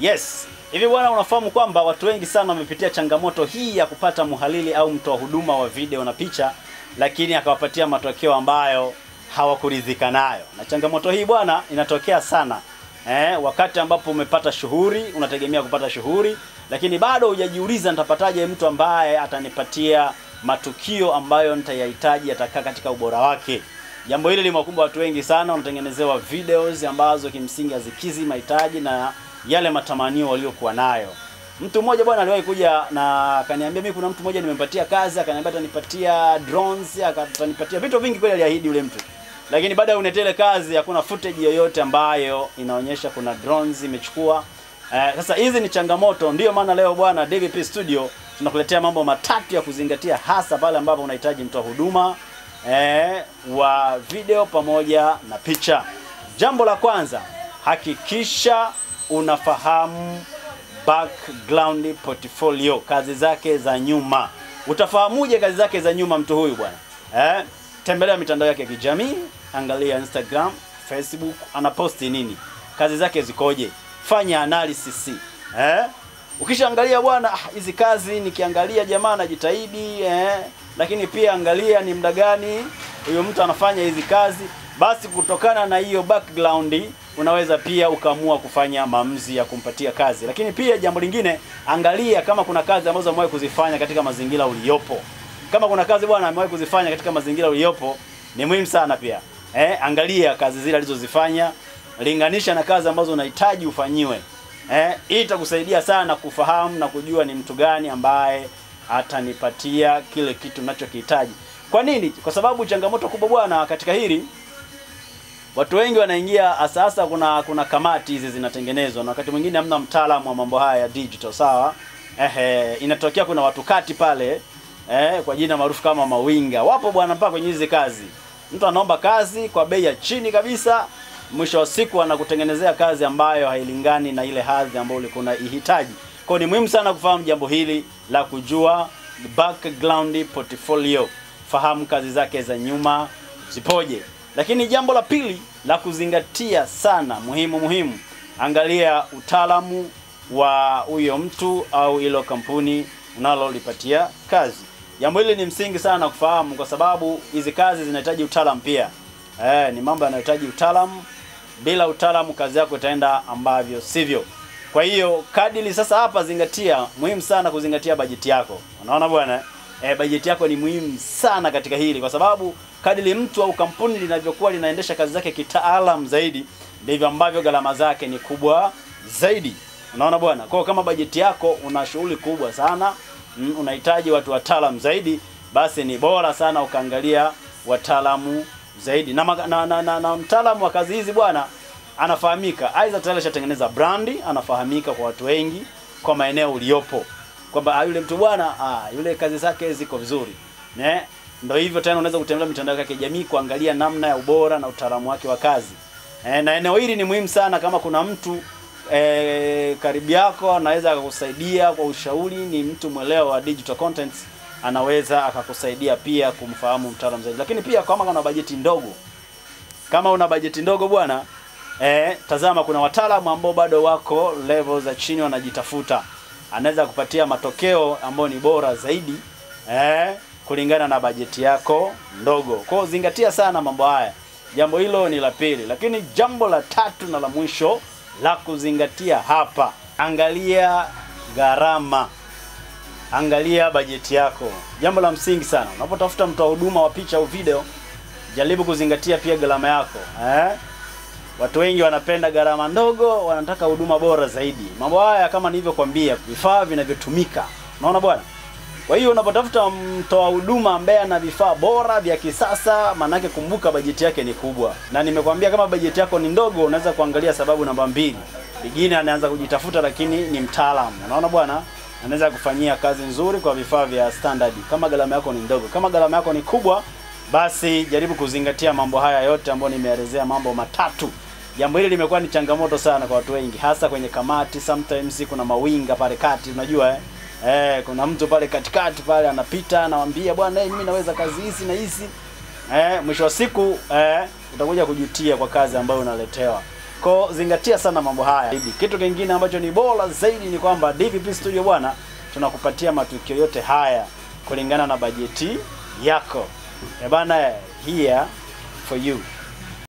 Yes, hivi bwana, unafahamu kwamba watu wengi sana wamepitia changamoto hii ya kupata mhalili au mtoa huduma wa video na picha, lakini akawapatia matokeo ambayo hawakuridhika nayo. Na changamoto hii bwana inatokea sana wakati ambapo umepata shughuli, unategemea kupata shughuli, lakini bado hujajiuliza nitapataje mtu ambaye atanipatia matukio ambayo nitayahitaji atakaa katika ubora wake. Jambo hili limewakumba watu wengi sana, wanatengenezewa videos ambazo kimsingi hazikizi mahitaji na yale matamanio waliokuwa nayo. Mtu mmoja bwana aliwahi kuja na akaniambia, mimi kuna mtu mmoja nimempatia kazi, akaniambia atanipatia drones, atanipatia vitu vingi, kweli aliahidi yule mtu. Lakini baada ya unetele kazi hakuna footage yoyote ambayo inaonyesha kuna drones imechukua. Sasa hizi ni changamoto, ndio maana leo bwana DVP Studio tunakuletea mambo matatu ya kuzingatia, hasa pale ambapo unahitaji mtoa huduma wa video pamoja na picha. Jambo la kwanza, hakikisha unafahamu background portfolio, kazi zake za nyuma. Utafahamuje kazi zake za nyuma mtu huyu bwana? Tembelea mitandao yake ya kijamii, angalia Instagram, Facebook, anaposti nini? Kazi zake zikoje? Fanya analysis. Ukishaangalia bwana, hizi kazi nikiangalia jamaa anajitahidi, lakini pia angalia ni muda gani huyo mtu anafanya hizi kazi, basi kutokana na hiyo background unaweza pia ukaamua kufanya maamuzi ya kumpatia kazi. Lakini pia jambo lingine, angalia kama kuna kazi ambazo amewahi kuzifanya katika mazingira uliyopo. Kama kuna kazi bwana amewahi kuzifanya katika mazingira uliyopo, ni muhimu sana pia. Angalia kazi zile alizozifanya, linganisha na kazi ambazo unahitaji ufanyiwe. Hii itakusaidia sana kufahamu na kujua ni mtu gani ambaye atanipatia kile kitu ninachokihitaji. Kwa nini? Kwa sababu changamoto kubwa bwana katika hili, watu wengi wanaingia asasa, kuna kamati hizi zinatengenezwa na wakati mwingine hamna mtaalamu wa mambo haya ya digital, sawa? Inatokea kuna watu kati pale kwa jina maarufu kama mawinga. Wapo bwana mpaka kwenye hizi kazi. Mtu anaomba kazi kwa bei ya chini kabisa, mwisho wa siku anakutengenezea kazi ambayo hailingani na ile hadhi ambayo ulikuwa unahitaji. Kwa ni muhimu sana kufahamu jambo hili la kujua background portfolio. Fahamu kazi zake za nyuma zipoje. Lakini jambo la pili la kuzingatia sana, muhimu, angalia utaalamu wa huyo mtu au ile kampuni unalolipatia kazi. Jambo hili ni msingi sana kufahamu, kwa sababu hizi kazi zinahitaji utaalamu pia. Ni mambo yanayohitaji utaalamu. Bila utaalamu kazi yako itaenda ambavyo sivyo. Kwa hiyo kadili sasa hapa zingatia, muhimu sana kuzingatia bajeti yako. Unaona bwana? Bajeti yako ni muhimu sana katika hili, kwa sababu kadili mtu au kampuni linavyokuwa linaendesha kazi zake kitaalamu zaidi, ndivyo ambavyo gharama zake ni kubwa zaidi. Unaona bwana? Kwa kama bajeti yako una shughuli kubwa sana, unahitaji watu wataalamu zaidi, basi ni bora sana ukaangalia wataalamu zaidi. Na mtaalamu wa kazi hizi bwana anafahamika, aidha tayari ashatengeneza brandi, anafahamika kwa watu wengi kwa maeneo uliopo, kwamba yule mtu bwana yule kazi zake ziko vizuri. Ndio hivyo tena unaweza kutembelea mitandao yake ya kijamii kuangalia namna ya ubora na utaalamu wake wa kazi. Na eneo hili ni muhimu sana, kama kuna mtu karibu yako anaweza akakusaidia kwa ushauri, ni mtu mwelewa wa digital contents, anaweza akakusaidia pia kumfahamu mtaalamu zaidi. Lakini pia kama una bajeti ndogo, bwana tazama, kuna wataalamu ambao bado wako level za chini wanajitafuta, anaweza kupatia matokeo ambayo ni bora zaidi kulingana na bajeti yako ndogo. Kwa hiyo zingatia sana mambo haya. Jambo hilo ni la pili. Lakini jambo la tatu na la mwisho la kuzingatia hapa, angalia gharama. Angalia bajeti yako. Jambo la msingi sana. Unapotafuta mtoa huduma wa picha au video, jaribu kuzingatia pia gharama yako. Watu wengi wanapenda gharama ndogo, wanataka huduma bora zaidi. Mambo haya kama nilivyokuambia, vifaa vinavyotumika. Unaona bwana? Kwa hiyo unapotafuta mtoa huduma ambaye ana vifaa bora vya kisasa, manake kumbuka bajeti yake ni kubwa. Na nimekwambia kama bajeti yako ni ndogo, unaweza kuangalia sababu namba 2. Beginner anaanza kujitafuta lakini ni mtaalamu. Unaona bwana? Anaweza kufanyia kazi nzuri kwa vifaa vya standard kama gharama yako ni ndogo. Kama gharama yako ni kubwa, basi jaribu kuzingatia mambo haya yote ambayo nimeelezea, mambo matatu. Jambo hili limekuwa ni changamoto sana kwa watu wengi, hasa kwenye kamati. Sometimes kuna mawinga pale kati, unajua kuna mtu pale katikati pale anapita anawaambia bwana mimi naweza kazi hizi na hizi. Mwisho wa siku utakuja kujutia kwa kazi ambayo unaletewa. Kwa zingatia sana mambo haya. Kitu kingine ambacho ni bora zaidi ni kwamba DVP Studio bwana, tunakupatia matukio yote haya kulingana na bajeti yako. Bana, here for you.